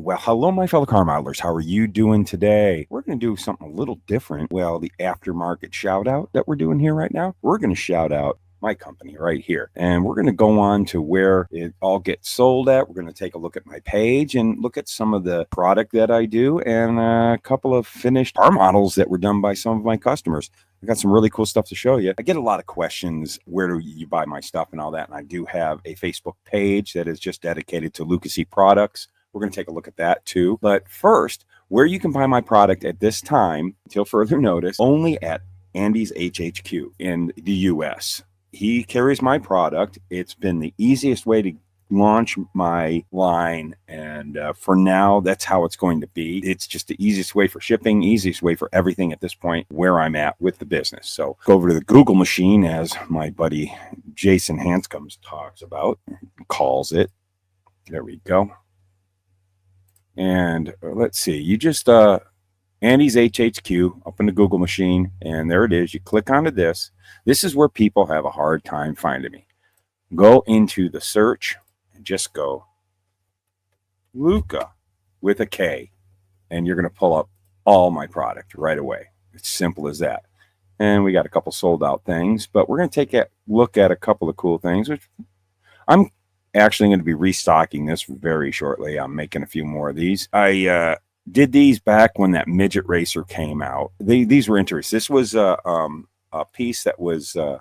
Well, hello, my fellow car modelers. How are you doing today? We're going to do something a little different. Well, the aftermarket shout out that we're doing here right now, we're going to shout out my company right here. And we're going to go on to where it all gets sold at. We're going to take a look at my page and look at some of the product that I do and a couple of finished car models that were done by some of my customers. I got some really cool stuff to show you. I get a lot of questions, where do you buy my stuff and all that? And I do have a Facebook page that is just dedicated to Luka Cee Products. We're going to take a look at that too. But first, where you can buy my product at this time, until further notice, only at Andy's HHQ in the US. He carries my product. It's been the easiest way to launch my line, and for now that's how it's going to be. It's just the easiest way for shipping, easiest way for everything at this point where I'm at with the business. So go over to the Google machine, as my buddy Jason Hanscoms talks about, calls it. There we go. And let's see, you just Andy's HHQ up in the Google machine, and there it is. You click onto this. This is where people have a hard time finding me. Go into the search and just go Luka with a K, and you're going to pull up all my product right away. It's simple as that. And we got a couple sold out things, but we're going to take a look at a couple of cool things, which I'm actually going to be restocking this very shortly. I'm making a few more of these. I did these back when that midget racer came out. These were interesting. This was a piece that was, let's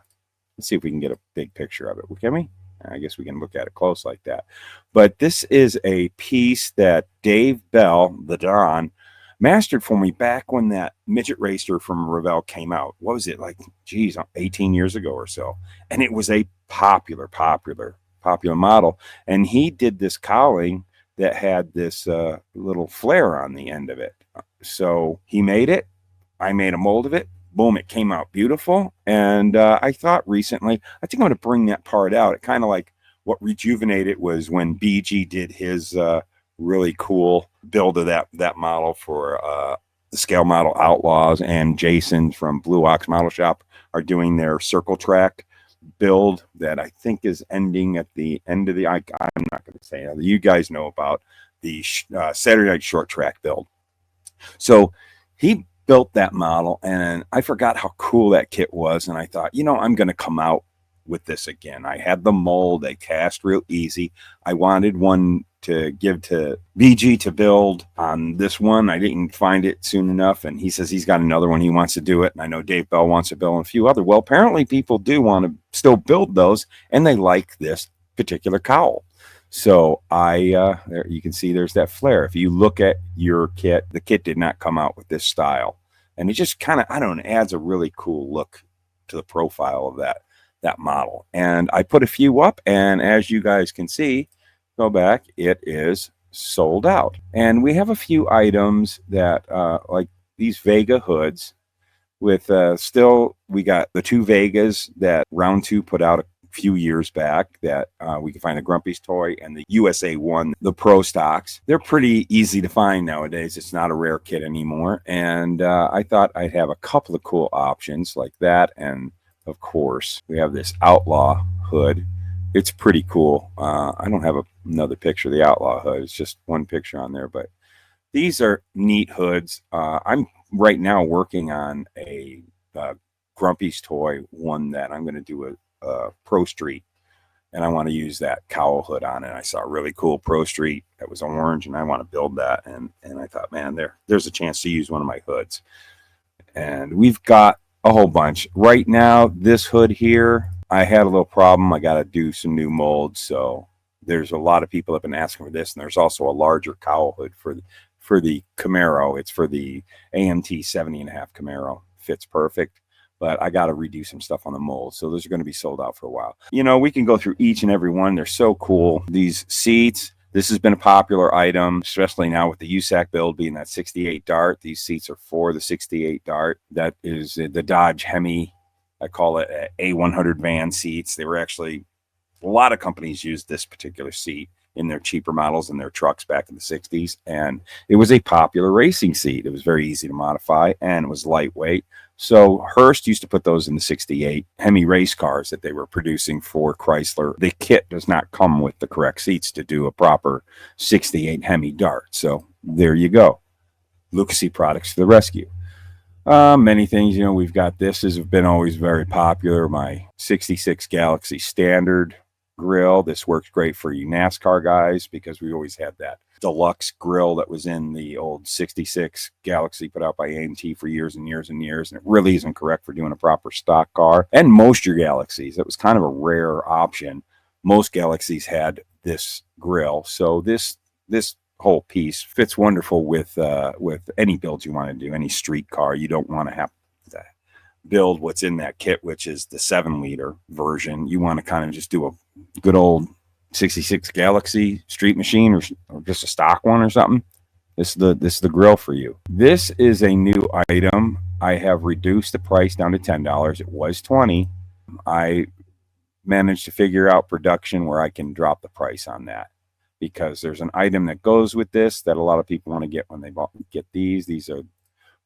see if we can get a big picture of it. Can we? I guess we can look at it close like that. But this is a piece that Dave Bell, the Don, mastered for me back when that midget racer from Revell came out. What was it, like, geez, 18 years ago or so? And it was a popular model. And he did this cowling that had this little flare on the end of it. So he made it. I made a mold of it. Boom, it came out beautiful. And I thought recently, I think I'm going to bring that part out. It kind of like what rejuvenated was when BG did his really cool build of that model for the Scale Model Outlaws, and Jason from Blue Ox Model Shop are doing their Circle Track build that I think is ending at the end of the, I'm not going to say, you guys know about the Saturday Night Short Track build. So he built that model, and I forgot how cool that kit was, and I thought, I'm going to come out with this again. I had the mold. They cast real easy. I wanted one to give to BG to build on this one. I didn't find it soon enough, and he says he's got another one. He wants to do it, and I know Dave Bell wants to build a few other. Well, apparently people do want to still build those, and they like this particular cowl. So there you can see there's that flare. If you look at your kit, the kit did not come out with this style, and it just kind of, adds a really cool look to the profile of that model. And I put a few up, and as you guys can see, go back, it is sold out. And we have a few items that like these Vega hoods with still, we got the two Vegas that Round 2 put out a few years back that we can find the Grumpy's Toy and the USA 1, the Pro stocks. They're pretty easy to find nowadays. It's not a rare kit anymore. And I thought I'd have a couple of cool options like that. And of course, we have this Outlaw hood. It's pretty cool. I don't have another picture of the Outlaw hood. It's just one picture on there, but these are neat hoods. I'm right now working on a Grumpy's Toy one that I'm going to do a Pro Street, and I want to use that cowl hood on it. I saw a really cool Pro Street that was orange, and I want to build that, and I thought, man, there's a chance to use one of my hoods. And we've got a whole bunch right now. This hood here, I had a little problem. I got to do some new molds, so there's a lot of people have been asking for this. And there's also a larger cowl hood for the Camaro. It's for the AMT 70.5 Camaro. Fits perfect, but I got to redo some stuff on the mold. So those are going to be sold out for a while. We can go through each and every one. They're so cool. These seats, this has been a popular item, especially now with the USAC build being that 68 Dart. These seats are for the 68 Dart. That is the Dodge Hemi. I call it A100 van seats. They were actually, a lot of companies used this particular seat in their cheaper models in their trucks back in the 60s. And it was a popular racing seat. It was very easy to modify, and it was lightweight. So Hearst used to put those in the 68 Hemi race cars that they were producing for Chrysler. The kit does not come with the correct seats to do a proper 68 Hemi Dart. So there you go. Luka Cee Products to the rescue. Many things, we've got this has been always very popular. My 66 Galaxy Standard grill. This works great for you NASCAR guys because we always had that deluxe grill that was in the old 66 Galaxy put out by AMT for years and years and years. And it really isn't correct for doing a proper stock car. And most your Galaxies, it was kind of a rare option. Most Galaxies had this grill. So this whole piece fits wonderful with any build you want to do, any street car. You don't want to have to build what's in that kit, which is the 7-liter version. You want to kind of just do a good old 66 Galaxy street machine or just a stock one or something. This is the grill for you. This is a new item. I have reduced the price down to $10. It was $20. I managed to figure out production where I can drop the price on that, because there's an item that goes with this that a lot of people want to get when they get these. These are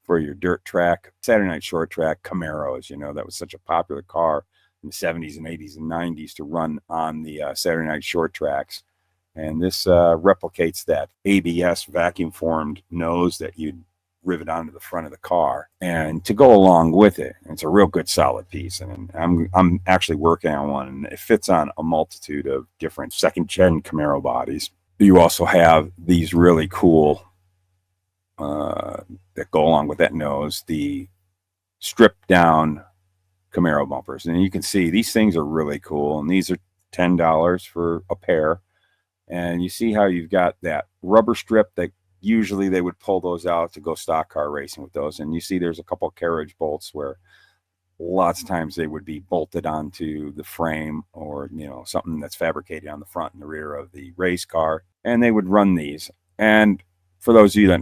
for your dirt track, Saturday Night Short Track Camaros. That was such a popular car in the 70s and 80s and 90s to run on the Saturday Night Short Tracks. And this replicates that ABS vacuum formed nose that you'd rivet onto the front of the car. And to go along with it, it's a real good solid piece. And I'm actually working on one, and it fits on a multitude of different second-gen Camaro bodies. You also have these really cool that go along with that nose, the stripped down Camaro bumpers. And you can see these things are really cool, and these are $10 for a pair. And you see how you've got that rubber strip that usually they would pull those out to go stock car racing with those. And you see there's a couple carriage bolts where lots of times they would be bolted onto the frame, or something that's fabricated on the front and the rear of the race car, and they would run these. And for those of you that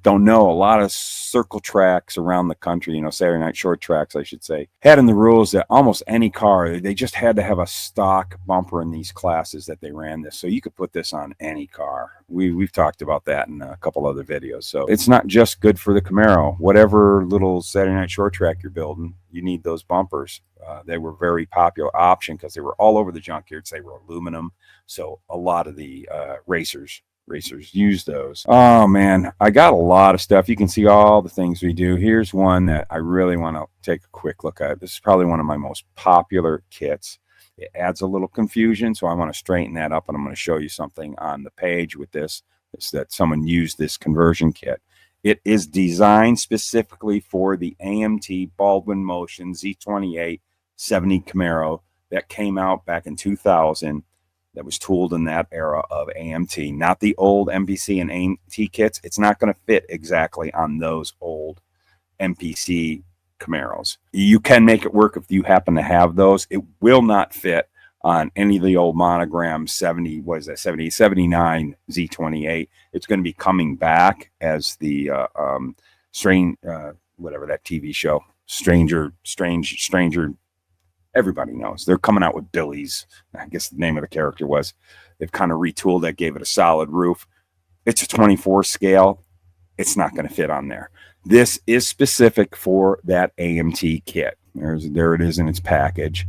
don't know, a lot of circle tracks around the country, Saturday Night Short Tracks, I should say, had in the rules that almost any car, they just had to have a stock bumper in these classes that they ran this. So you could put this on any car. We've talked about that in a couple other videos. So it's not just good for the Camaro. Whatever little Saturday Night Short Track you're building, you need those bumpers. They were a very popular option because they were all over the junkyards. They were aluminum. So a lot of the racers use those. Oh man, I got a lot of stuff. You can see all the things we do. Here's one that I really want to take a quick look at. This is probably one of my most popular kits. It adds a little confusion, so I want to straighten that up, and I'm going to show you something on the page with this. It's that someone used this conversion kit. It is designed specifically for the AMT Baldwin Motion Z28 70 Camaro that came out back in 2000. That was tooled in that era of AMT, not the old MPC and AMT kits. It's not going to fit exactly on those old MPC Camaros. You can make it work if you happen to have those. It will not fit on any of the old monogram 79 Z28. It's going to be coming back as the whatever that TV show, Stranger. Everybody knows. They're coming out with Billy's. I guess the name of the character was. They've kind of retooled that, gave it a solid roof. It's a 24 scale. It's not going to fit on there. This is specific for that AMT kit. There it is in its package.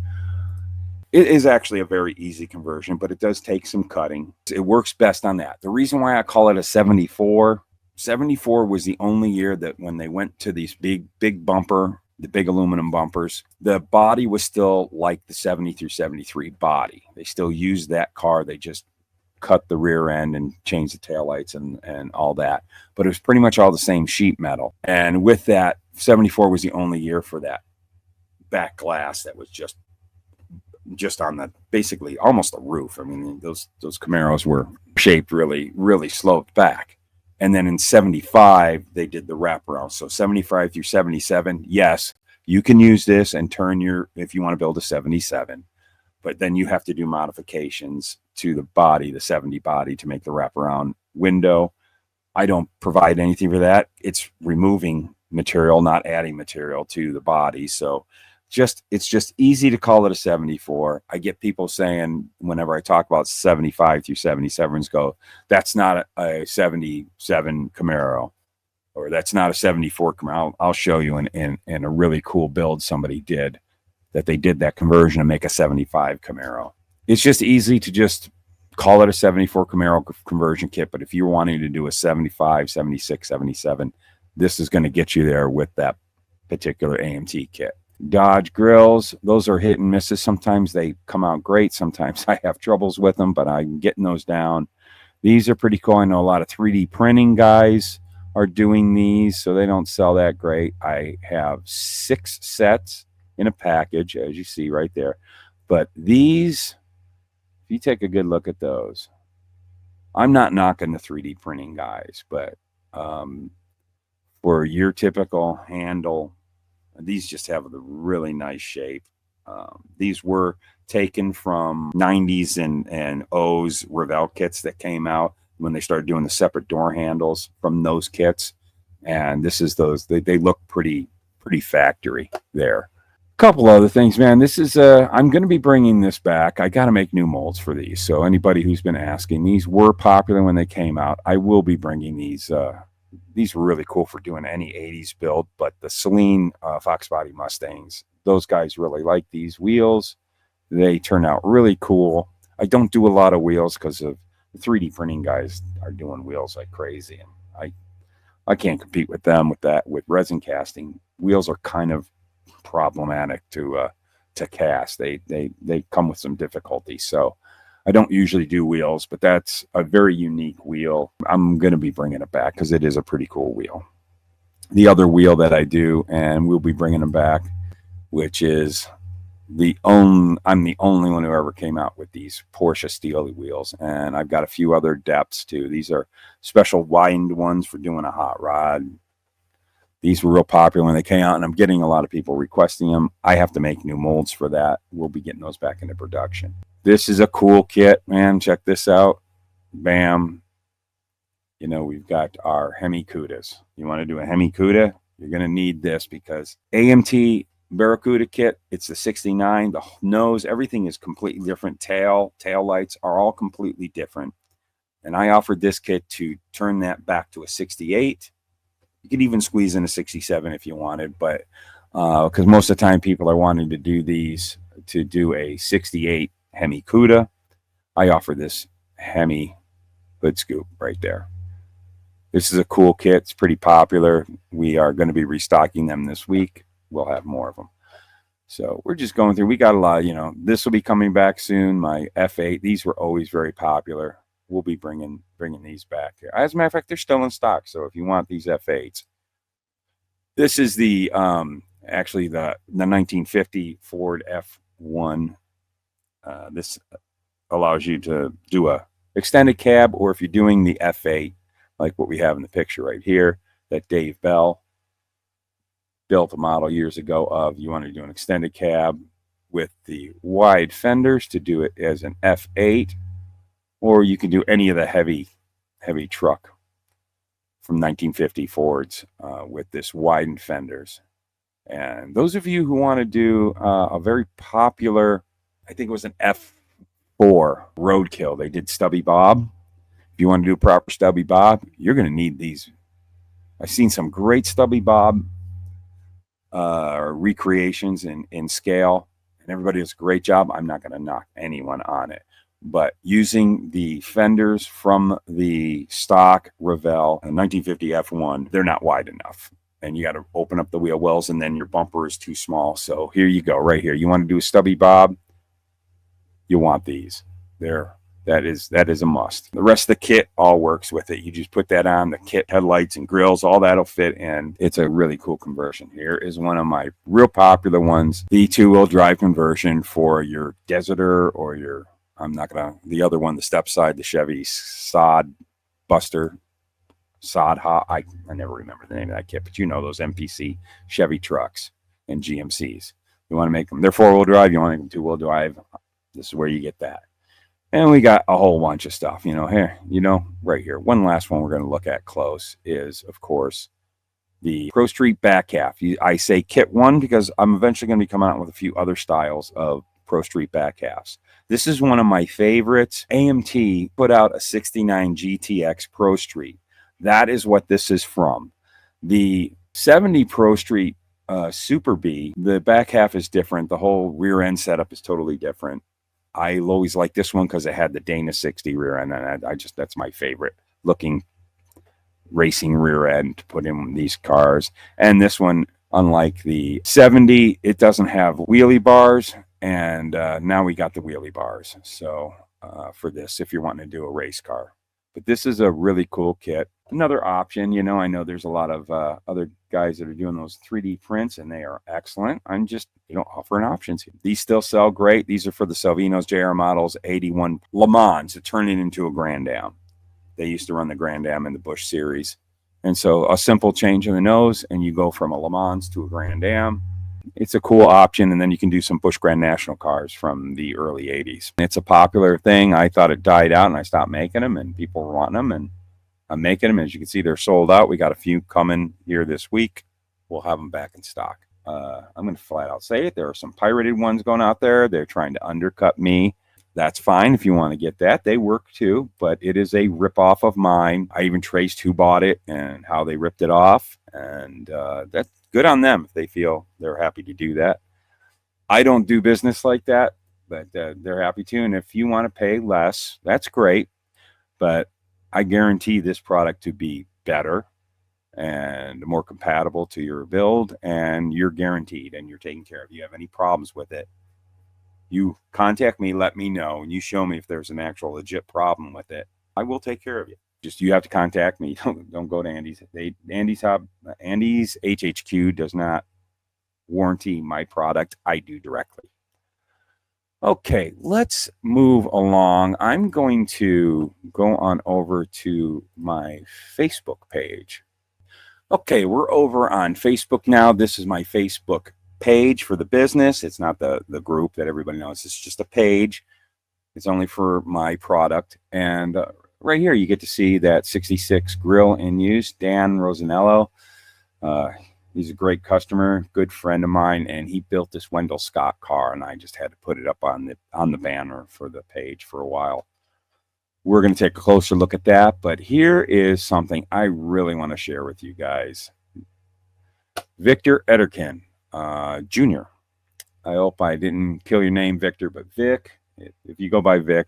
It is actually a very easy conversion, but it does take some cutting. It works best on that. The reason why I call it a 74 was the only year that when they went to these big bumper, the big aluminum bumpers, the body was still like the 70 through 73 body. They still used that car. They just cut the rear end and changed the taillights and all that. But it was pretty much all the same sheet metal. And with that, 74 was the only year for that back glass that was just on the basically almost a roof. I mean, those Camaros were shaped really, really sloped back. And then in 75, they did the wraparound. So 75 through 77, yes, you can use this and if you want to build a 77, but then you have to do modifications to the body, the 70 body, to make the wraparound window. I don't provide anything for that. It's removing material, not adding material to the body. So it's just easy to call it a 74. I get people saying whenever I talk about 75 through 77s, go, that's not a 77 Camaro. or that's not a 74 Camaro. I'll show you in a really cool build somebody did, that they did that conversion to make a 75 Camaro. It's just easy to just call it a 74 Camaro conversion kit. But if you're wanting to do a 75, 76, 77, this is going to get you there with that particular AMT kit. Dodge grills, those are hit and misses. Sometimes they come out great. Sometimes I have troubles with them, but I'm getting those down. These are pretty cool. I know a lot of 3D printing guys are doing these, so they don't sell that great. I have 6 sets in a package, as you see right there. But these, if you take a good look at those, I'm not knocking the 3D printing guys, but for your typical handle, these just have the really nice shape. These were taken from 90s and O's Revell kits that came out when they started doing the separate door handles from those kits. And this is those, they look pretty factory there. Couple other things, man. This is I'm going to be bringing this back. I got to make new molds for these. So anybody who's been asking, these were popular when they came out. I will be bringing these. These were really cool for doing any 80s build, but the Celine Fox Body Mustangs, those guys really like these wheels. They turn out really cool. I don't do a lot of wheels because of the 3D printing guys are doing wheels like crazy, and I can't compete with them with that. With resin casting, wheels are kind of problematic to cast. They come with some difficulty, so I don't usually do wheels, but that's a very unique wheel. I'm going to be bringing it back because it is a pretty cool wheel. The other wheel that I do, and we'll be bringing them back, which is I'm the only one who ever came out with these Porsche Steely wheels, and I've got a few other depths too. These are special widened ones for doing a hot rod. These were real popular when they came out, and I'm getting a lot of people requesting them. I have to make new molds for that. We'll be getting those back into production. This is a cool kit, man. Check this out. Bam. You know, we've got our Hemi Cudas. You want to do a Hemi Cuda? You're going to need this because AMT Barracuda kit, it's the 69. The nose, everything is completely different. Tail lights are all completely different. And I offered this kit to turn that back to a 68. You could even squeeze in a 67 if you wanted, but because most of the time people are wanting to do these to do a 68 Hemi Cuda, I offer this Hemi hood scoop right there. This is a cool kit. It's pretty popular. We are going to be restocking them this week. We'll have more of them. So we're just going through. We got a lot, you know, this will be coming back soon. My F8, these were always very popular. We'll be bringing these back here. As a matter of fact, they're still in stock. So if you want these F8s, this is the actually the 1950 Ford F1. This allows you to do a extended cab, or if you're doing the F8, like what we have in the picture right here, that Dave Bell built a model years ago of, you want to do an extended cab with the wide fenders to do it as an F8, or you can do any of the heavy truck from 1950 Fords with this widened fenders. And those of you who want to do a very popular, I think it was an F4 Roadkill, they did Stubby Bob. If you want to do a proper Stubby Bob, you're going to need these. I've seen some great Stubby Bob recreations in scale, and everybody does a great job. I'm not going to knock anyone on it, but using the fenders from the stock Revell 1950 F1, they're not wide enough, and you got to open up the wheel wells, and then your bumper is too small. So here you go, right here. You want to do a Stubby Bob, you want these. That is a must. The rest of the kit all works with it. You just put that on, the kit, headlights and grills, all that'll fit, and it's a really cool conversion. Here is one of my real popular ones, the 2-wheel drive conversion for your Deserter or your, the other one, the step side, the Chevy Sod Buster, Sod Hot. I never remember the name of that kit, but you know those MPC Chevy trucks and GMCs. You want to make them, they're 4-wheel drive, you want to make them 2-wheel drive, this is where you get that. And we got a whole bunch of stuff, you know, here, you know, right here. One last one we're going to look at close is, of course, the Pro Street back half. I say kit 1 because I'm eventually going to be coming out with a few other styles of Pro Street back halves. This is one of my favorites. AMT put out a 69 GTX Pro Street. That is what this is from. The 70 Pro Street Super B, the back half is different. The whole rear end setup is totally different. I always like this one because it had the Dana 60 rear end, and that's my favorite looking racing rear end to put in these cars. And this one, unlike the 70, it doesn't have wheelie bars, and now we got the wheelie bars. So for this, if you're wanting to do a race car. But this is a really cool kit. Another option, you know, I know there's a lot of other guys that are doing those 3D prints, and they are excellent. I'm just, offering options here. These still sell great. These are for the Salvinos JR models 81 Le Mans to turn it into a Grand Am. They used to run the Grand Am in the Busch series. And so a simple change in the nose, and you go from a Le Mans to a Grand Am. It's a cool option, and then you can do some Busch Grand National cars from the early 80s. It's a popular thing. I thought it died out, and I stopped making them, and people were wanting them, and I'm making them. As you can see, they're sold out. We got a few coming here this week. We'll have them back in stock. I'm going to flat out say it. There are some pirated ones going out there. They're trying to undercut me. That's fine if you want to get that. They work too, but it is a ripoff of mine. I even traced who bought it and how they ripped it off, and that's good on them if they feel they're happy to do that. I don't do business like that, but they're happy to. And if you want to pay less, that's great. But I guarantee this product to be better and more compatible to your build, and you're guaranteed and you're taken care of. If you have any problems with it, you contact me, let me know, and you show me if there's an actual legit problem with it. I will take care of you. Just you have to contact me. Don't go to Andy's. Andy's HHQ does not warranty my product. I do directly. Okay, let's move along. I'm going to go on over to my Facebook page. Okay, we're over on Facebook now. This is my Facebook page for the business. It's not the group that everybody knows. It's just a page. It's only for my product. And right here, you get to see that 66 grill in use. Dan Rosanello. He's a great customer, good friend of mine, and he built this Wendell Scott car, and I just had to put it up on the banner for the page for a while. We're going to take a closer look at that, but here is something I really want to share with you guys. Victor Ederkin, Jr. I hope I didn't kill your name, Victor, but Vic, if you go by Vic,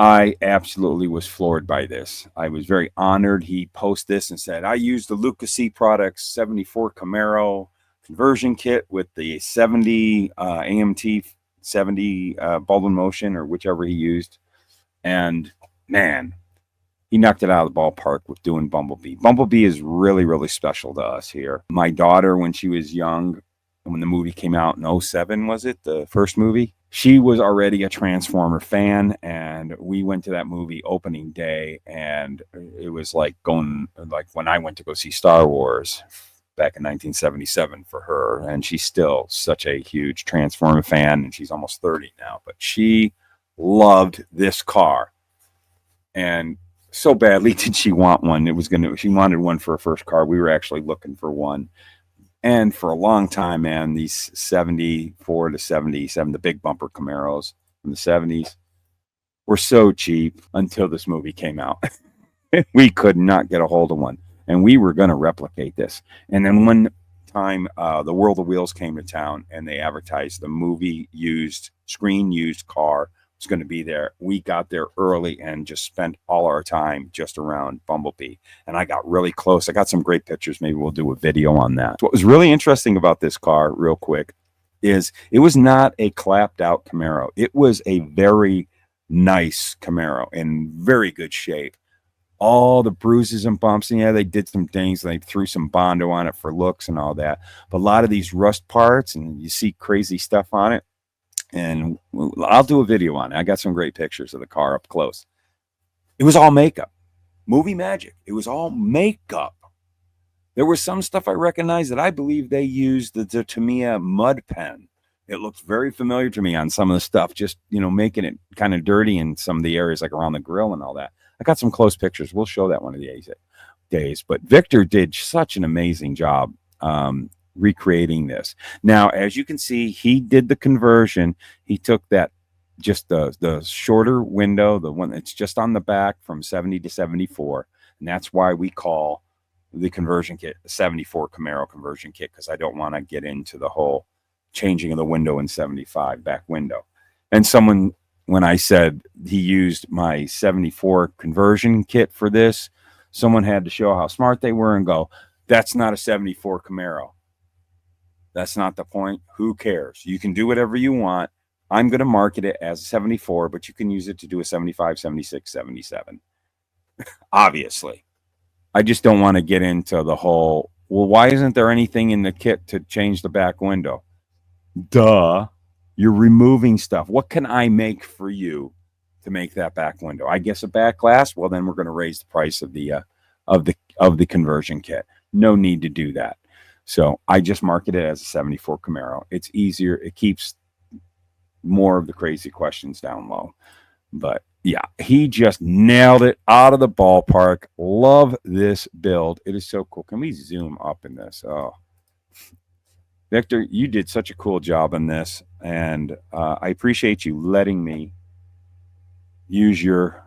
I absolutely was floored by this. I was very honored. He posted this and said, I used the Luka Cee Products 74 Camaro conversion kit with the 70 AMT 70 Baldwin Motion, or whichever he used. And man, he knocked it out of the ballpark with doing Bumblebee. Bumblebee is really, really special to us here. My daughter, when she was young, when the movie came out in 07, was it? The first movie? She was already a Transformer fan, and we went to that movie opening day, and it was like when I went to go see Star Wars back in 1977 for her, and she's still such a huge Transformer fan, and she's almost 30 now, but she loved this car, and so badly did she want one. She wanted one for her first car. We were actually looking for one. And for a long time, man, these 74 to 77, the big bumper Camaros from the 70s were so cheap until this movie came out. We could not get a hold of one. And we were going to replicate this. And then one time, the World of Wheels came to town, and they advertised the movie screen used car was going to be there. We got there early and just spent all our time just around Bumblebee. And I got really close. I got some great pictures. Maybe we'll do a video on that. What was really interesting about this car, real quick, is it was not a clapped out Camaro. It was a very nice Camaro in very good shape. All the bruises and bumps, and yeah, they did some things. They threw some Bondo on it for looks and all that. But a lot of these rust parts, and you see crazy stuff on it. And I'll do a video on it. I got some great pictures of the car up close. It was all makeup. Movie magic. It was all makeup. There was some stuff I recognized that I believe they used the Tamiya mud pen. It looked very familiar to me on some of the stuff, just, making it kind of dirty in some of the areas like around the grill and all that. I got some close pictures. We'll show that one of the days. But Victor did such an amazing job recreating this. Now, as you can see, he did the conversion. He took that, just the shorter window, the one that's just on the back from 70 to 74. And that's why we call the conversion kit, the 74 Camaro conversion kit, because I don't want to get into the whole changing of the window in 75 back window. And someone, when I said he used my 74 conversion kit for this, someone had to show how smart they were and go, that's not a 74 Camaro. That's not the point. Who cares? You can do whatever you want. I'm going to market it as a 74, but you can use it to do a 75, 76, 77. Obviously. I just don't want to get into the whole, well, why isn't there anything in the kit to change the back window? Duh. You're removing stuff. What can I make for you to make that back window? I guess a back glass. Well, then we're going to raise the price of the conversion kit. No need to do that. So I just market it as a 74 Camaro. It's easier. It keeps more of the crazy questions down low. But yeah, he just nailed it out of the ballpark. Love this build. It is so cool. Can we zoom up in this? Oh, Victor, you did such a cool job on this, and I appreciate you letting me use your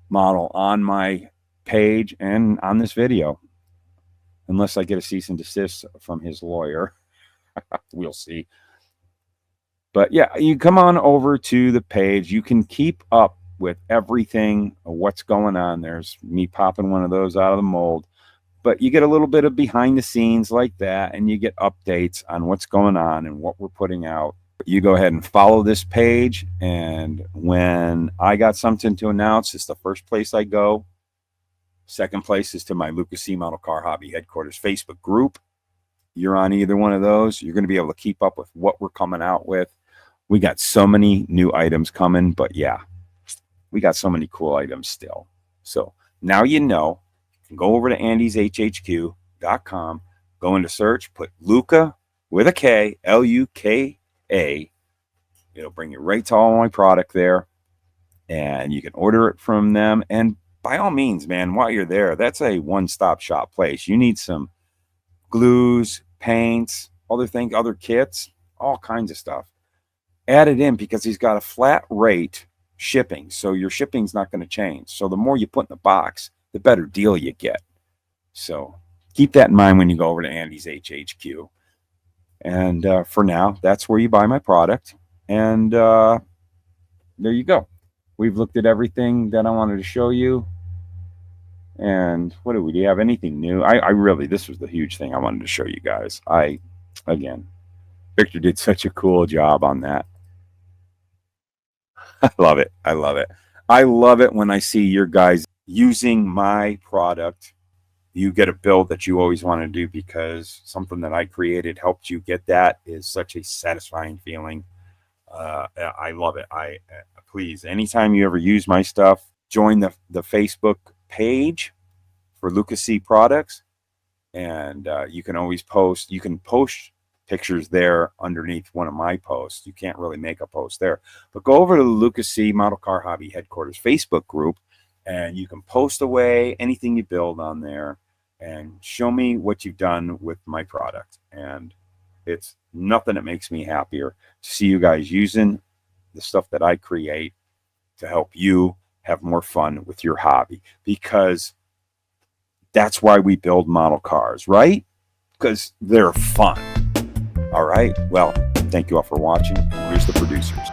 model on my page and on this video. Unless I get a cease and desist from his lawyer. We'll see. But yeah, you come on over to the page. You can keep up with everything, what's going on. There's me popping one of those out of the mold. But you get a little bit of behind the scenes like that, and you get updates on what's going on and what we're putting out. You go ahead and follow this page, and when I got something to announce, it's the first place I go. Second place is to my Luka Cee Model Car Hobby Headquarters Facebook group. You're on either one of those. You're going to be able to keep up with what we're coming out with. We got so many new items coming, but yeah, we got so many cool items still. So now you know. You can go over to andyshhq.com, go into search, put Luka with a K, L-U-K-A. It'll bring you right to all my product there, and you can order it from them. And by all means, man, while you're there, that's a one-stop shop place. You need some glues, paints, other things, other kits, all kinds of stuff. Add it in because he's got a flat rate shipping, so your shipping's not going to change. So the more you put in the box, the better deal you get. So keep that in mind when you go over to Andy's HHQ. And for now, that's where you buy my product. And there you go. We've looked at everything that I wanted to show you. And what do you have anything new? I really, this was the huge thing I wanted to show you guys. Again, Victor did such a cool job on that. I love it. I love it. I love it when I see your guys using my product. You get a build that you always want to do because something that I created helped you get that is such a satisfying feeling. I love it. Please, anytime you ever use my stuff, join the Facebook page for Luka Cee Products, and you can always post. You can post pictures there underneath one of my posts. You can't really make a post there, but go over to the Luka Cee Model Car Hobby Headquarters Facebook group, and you can post away anything you build on there and show me what you've done with my product. And it's nothing that makes me happier to see you guys using the stuff that I create to help you have more fun with your hobby, because that's why we build model cars, right? Because they're fun. All right. Well, thank you all for watching. Here's the producers.